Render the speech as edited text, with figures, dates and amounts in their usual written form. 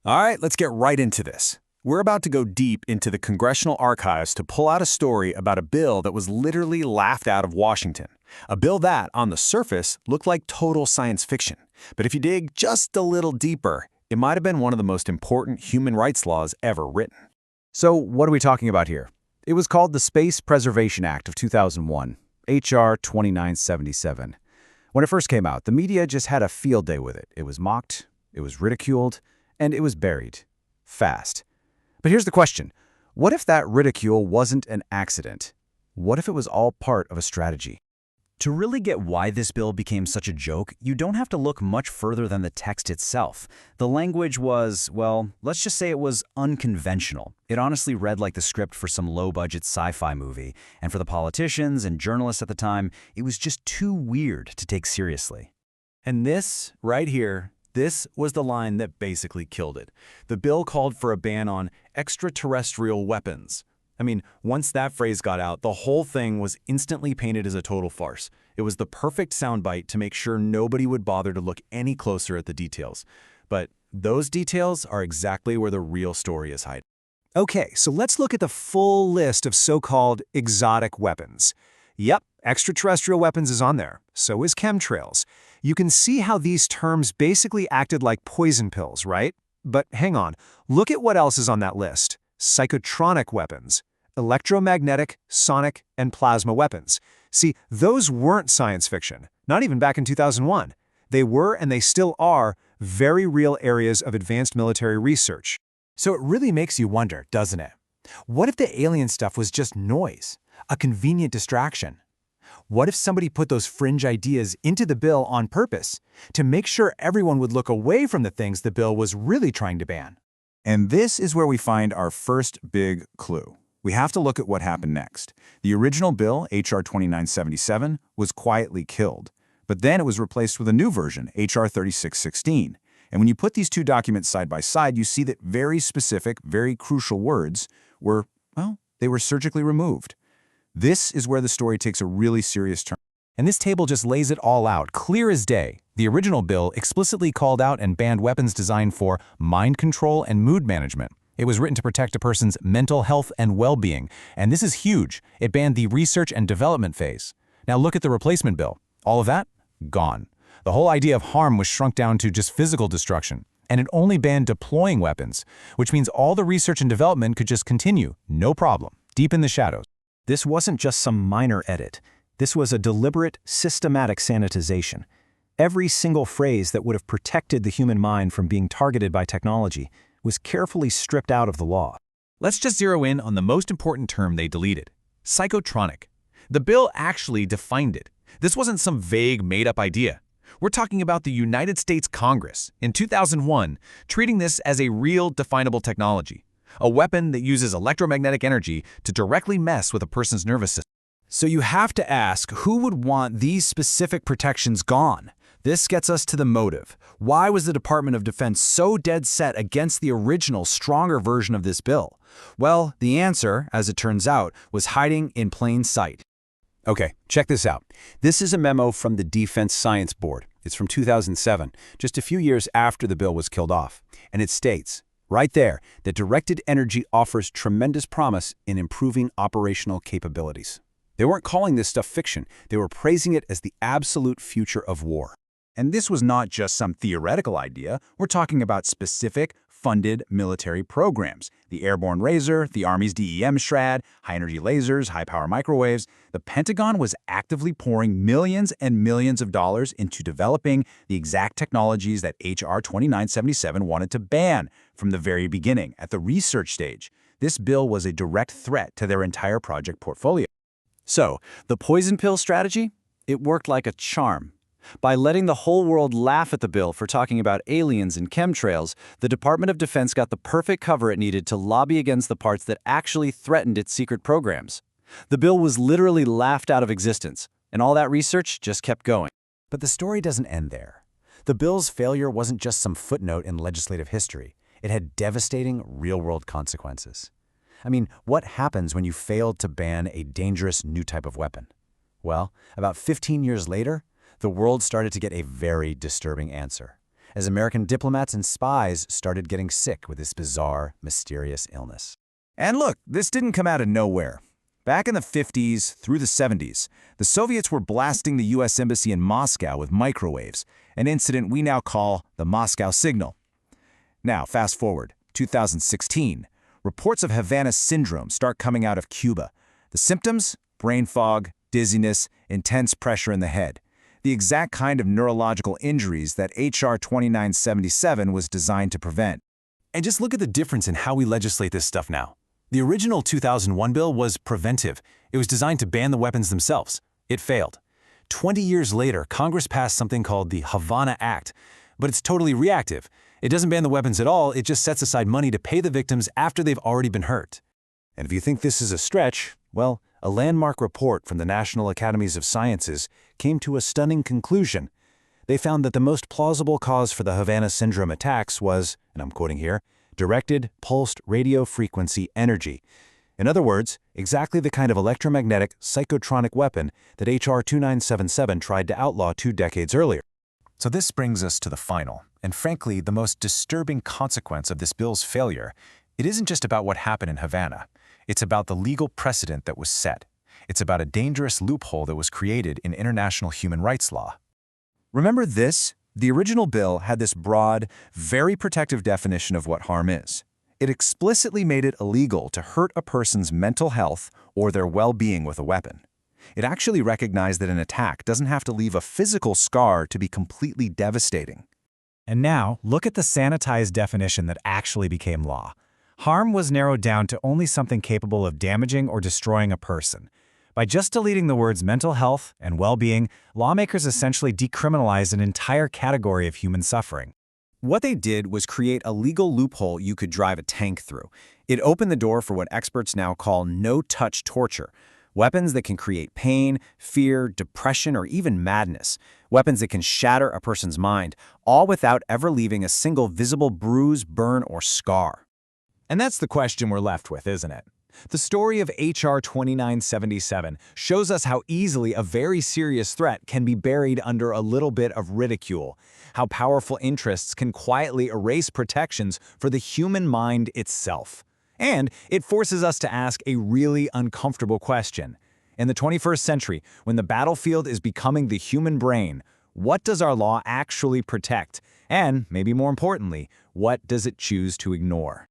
All right, let's get right into this. We're about to go deep into the congressional archives to pull out a story about a bill that was literally laughed out of Washington. A bill that, on the surface, looked like total science fiction. But if you dig just a little deeper, it might have been one of the most important human rights laws ever written. So what are we talking about here? It was called the Space Preservation Act of 2001, H.R. 2977. When it first came out, the media just had a field day with it. It was mocked, it was ridiculed, and it was buried. Fast. But here's the question. What if that ridicule wasn't an accident? What if it was all part of a strategy? To really get why this bill became such a joke, you don't have to look much further than the text itself. The language was, well, let's just say it was unconventional. It honestly read like the script for some low-budget sci-fi movie, and for the politicians and journalists at the time, it was just too weird to take seriously. And this, right here, this was the line that basically killed it. The bill called for a ban on extraterrestrial weapons. I mean, once that phrase got out, the whole thing was instantly painted as a total farce. It was the perfect soundbite to make sure nobody would bother to look any closer at the details. But those details are exactly where the real story is hiding. Okay, so let's look at the full list of so-called exotic weapons. Yep, extraterrestrial weapons is on there. So is chemtrails. You can see how these terms basically acted like poison pills, right? But hang on, look at what else is on that list. Psychotronic weapons, electromagnetic, sonic, and plasma weapons. See, those weren't science fiction, not even back in 2001. They were, and they still are, very real areas of advanced military research. So it really makes you wonder, doesn't it? What if the alien stuff was just noise, a convenient distraction? What if somebody put those fringe ideas into the bill on purpose to make sure everyone would look away from the things the bill was really trying to ban? And this is where we find our first big clue. We have to look at what happened next. The original bill, H.R. 2977, was quietly killed. But then it was replaced with a new version, H.R. 3616. And when you put these two documents side by side, you see that very specific, very crucial words were, well, they were surgically removed. This is where the story takes a really serious turn. And this table just lays it all out, clear as day. The original bill explicitly called out and banned weapons designed for mind control and mood management. It was written to protect a person's mental health and well-being, and this is huge. It banned the research and development phase. Now look at the replacement bill. All of that? Gone. The whole idea of harm was shrunk down to just physical destruction, and it only banned deploying weapons, which means all the research and development could just continue, no problem, deep in the shadows. This wasn't just some minor edit. This was a deliberate, systematic sanitization. Every single phrase that would have protected the human mind from being targeted by technology was carefully stripped out of the law. Let's just zero in on the most important term they deleted: psychotronic. The bill actually defined it. This wasn't some vague, made-up idea. We're talking about the United States Congress, in 2001, treating this as a real, definable technology. A weapon that uses electromagnetic energy to directly mess with a person's nervous system. So you have to ask, who would want these specific protections gone? This gets us to the motive. Why was the Department of Defense so dead set against the original, stronger version of this bill? Well, the answer, as it turns out, was hiding in plain sight. Okay, check this out. This is a memo from the Defense Science Board. It's from 2007, just a few years after the bill was killed off. And it states, right there, that directed energy offers tremendous promise in improving operational capabilities. They weren't calling this stuff fiction. They were praising it as the absolute future of war. And this was not just some theoretical idea. We're talking about specific, funded military programs. The Airborne Razor, the Army's DEM Shred, high-energy lasers, high-power microwaves. The Pentagon was actively pouring millions and millions of dollars into developing the exact technologies that H.R. 2977 wanted to ban from the very beginning, at the research stage. This bill was a direct threat to their entire project portfolio. So, the poison pill strategy? It worked like a charm. By letting the whole world laugh at the bill for talking about aliens and chemtrails, the Department of Defense got the perfect cover it needed to lobby against the parts that actually threatened its secret programs. The bill was literally laughed out of existence, and all that research just kept going. But the story doesn't end there. The bill's failure wasn't just some footnote in legislative history. It had devastating, real-world consequences. I mean, what happens when you failed to ban a dangerous new type of weapon? Well, about 15 years later, the world started to get a very disturbing answer. as American diplomats and spies started getting sick with this bizarre, mysterious illness. And look, this didn't come out of nowhere. Back in the 50s through the 70s, the Soviets were blasting the U.S. Embassy in Moscow with microwaves, an incident we now call the Moscow Signal. Now, fast forward, 2016, reports of Havana syndrome start coming out of Cuba. The symptoms? Brain fog, dizziness, intense pressure in the head. The exact kind of neurological injuries that H.R. 2977 was designed to prevent. And just look at the difference in how we legislate this stuff now. The original 2001 bill was preventive. It was designed to ban the weapons themselves. It failed. 20 years later, Congress passed something called the Havana Act, but it's totally reactive. It doesn't ban the weapons at all, it just sets aside money to pay the victims after they've already been hurt. And if you think this is a stretch, well, a landmark report from the National Academies of Sciences came to a stunning conclusion. They found that the most plausible cause for the Havana syndrome attacks was, and I'm quoting here, directed pulsed radio frequency energy. In other words, exactly the kind of electromagnetic psychotronic weapon that H.R. 2977 tried to outlaw 2 decades earlier. So this brings us to the final, and frankly, the most disturbing consequence of this bill's failure. It isn't just about what happened in Havana. It's about the legal precedent that was set. It's about a dangerous loophole that was created in international human rights law. Remember this? The original bill had this broad, very protective definition of what harm is. It explicitly made it illegal to hurt a person's mental health or their well-being with a weapon. It actually recognized that an attack doesn't have to leave a physical scar to be completely devastating. And now, look at the sanitized definition that actually became law. Harm was narrowed down to only something capable of damaging or destroying a person. By just deleting the words mental health and well-being, lawmakers essentially decriminalized an entire category of human suffering. What they did was create a legal loophole you could drive a tank through. It opened the door for what experts now call no-touch torture. Weapons that can create pain, fear, depression, or even madness. Weapons that can shatter a person's mind, all without ever leaving a single visible bruise, burn, or scar. And that's the question we're left with, isn't it? The story of H.R. 2977 shows us how easily a very serious threat can be buried under a little bit of ridicule, how powerful interests can quietly erase protections for the human mind itself. And it forces us to ask a really uncomfortable question. In the 21st century, when the battlefield is becoming the human brain, what does our law actually protect? And, maybe more importantly, what does it choose to ignore?